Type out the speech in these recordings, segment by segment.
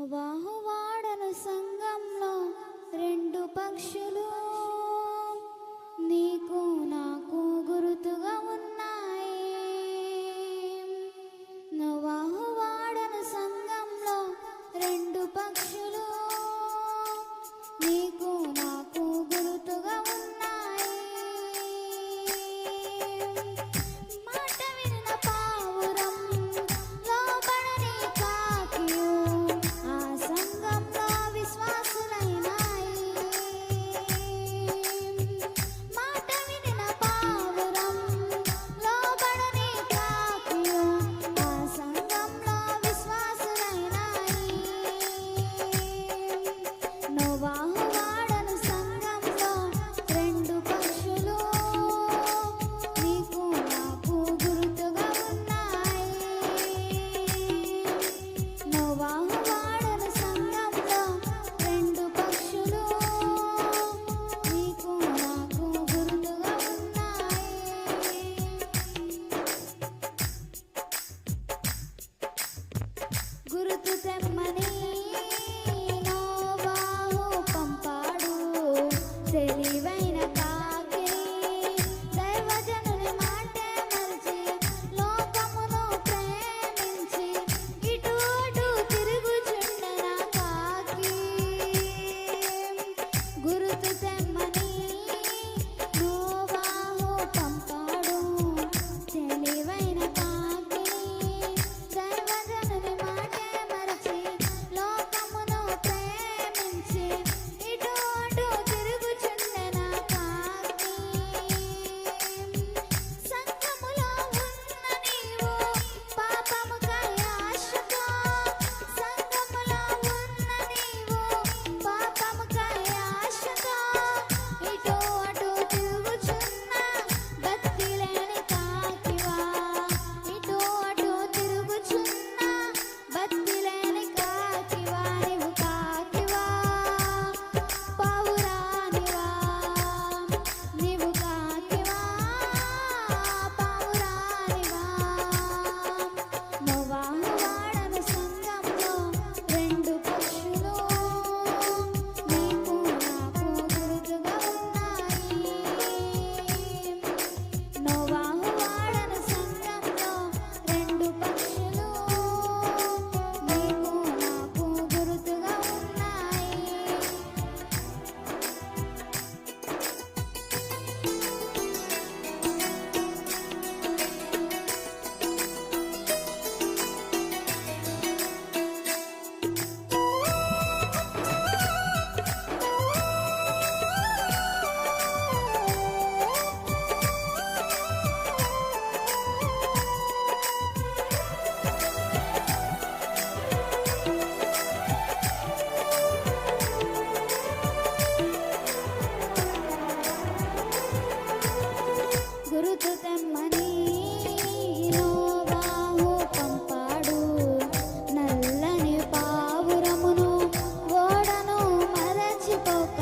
నోవాహు వాడను సంఘంలో రెండు పక్షులు నీకు నాకు గురుతుగా ఉన్నాయి. నోవాహు వాడను సంఘంలో రెండు పక్షులు నీకు నాకు గురుతుగా ఉన్నాయి. మాట విన్న పావురం లోబడని కాకియు ఆ సంఘంలో విశ్వాసులైనాయి. మాట విన్న పావురం లోబడని కాకియు ఆ సంఘంలో విశ్వాసులైనాయి. నోవాహు వాడను సంఘంలో రెండు పక్షులు నీకు నాకు గురుతుగా ఉన్నాయి. నోవాహు వాడను సంఘంలో రెండు పక్షులు నీకు నాకు గురుతుగా ఉన్నాయి. గురుతు తెమ్మని నోవాహు పంపాడు. తెలివైన కాకిని దైవజనుని మాటే మరచి లోకమును ప్రేమించి ఇటు అటు తిరుగుచుండెన కాకి. గురుతు తెమ్మని నోవాహు పంపాడు. తెలివైన కాకిని దైవజనుని మాటే మరచి లోకమును ప్రేమించి ఇటు అటు తిరుగుచుండెన కాకి. సంఘములో ఉన్న నీవు పాపముకై ఆశతో, సంఘములో ఉన్న నీవు పాపముకై ఆశతో ఇటు అటు తిరుగుచున్న భక్తి లేని కాకివా. ఇటు అటు తిరుగుచున్న భక్తి లేని కాకివా. నీవు కాకివా పావురానివా. నీవు కాకివా పావురానివా. నోవాహు వాడను సంఘంలో రెండు పక్షులు నీకు నాకు గురుతుగా ఉన్నాయి. నోవాహు వాడను సంఘంలో రెండు పక్షులు నీకు నాకు గురుతుగా ఉన్నాయి. గురుతు తెమ్మని నోవాహు పంపాడు. నల్లని పావురమును ఓడను మరచిపోక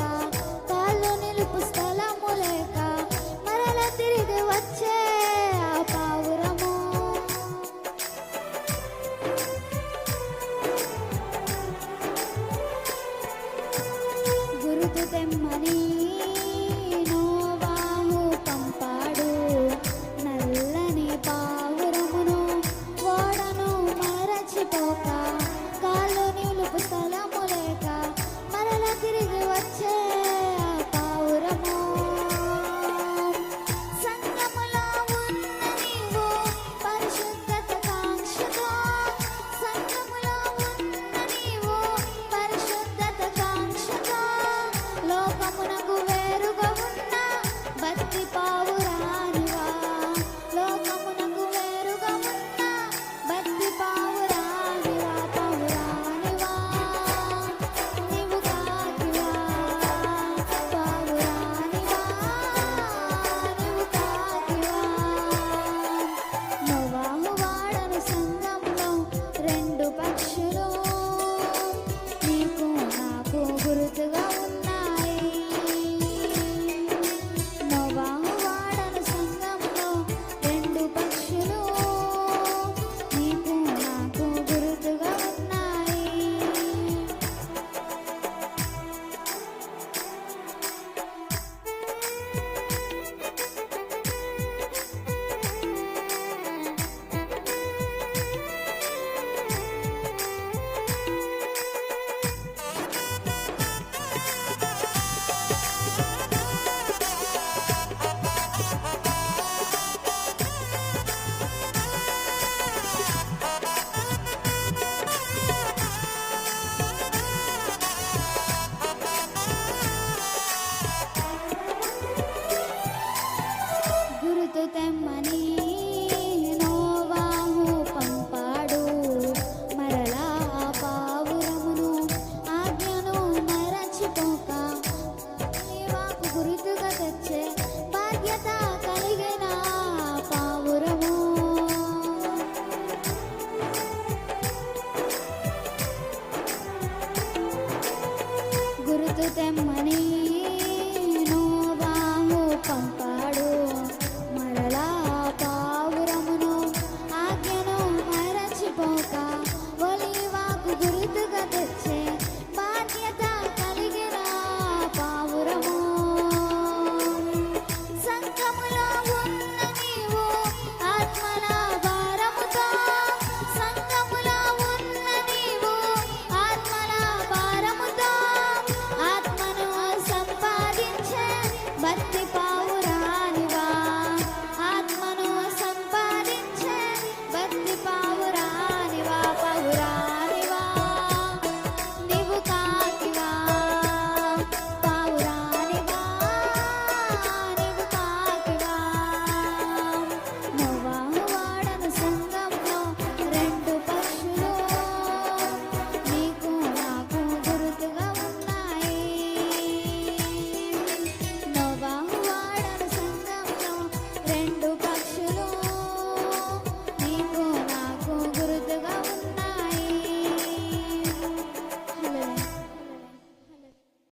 కాళ్ళు నిలుపు స్థలము లేక మరల తిరిగి వచ్చే ఆ పావురము. గురుతు తెమ్మని నోవాహు పంపాడు. నల్లని పావురమును ఓడను మరచిపోక కాళ్ళు నిలుపు స్థలము లేక మరల తిరిగి వచ్చే ఆ పావురము. సంఘములో ఉన్న నీవు పరిశుద్ధత కాంక్షతో, సంఘములో ఉన్న నీవు పరిశుద్ధత కాంక్షతో లోకమునకు వేరుగా ఉన్న భక్తి పావురానివా. లోకమునకు వేరుగా ఉన్న భక్తి పావురానివా. తెమ్ము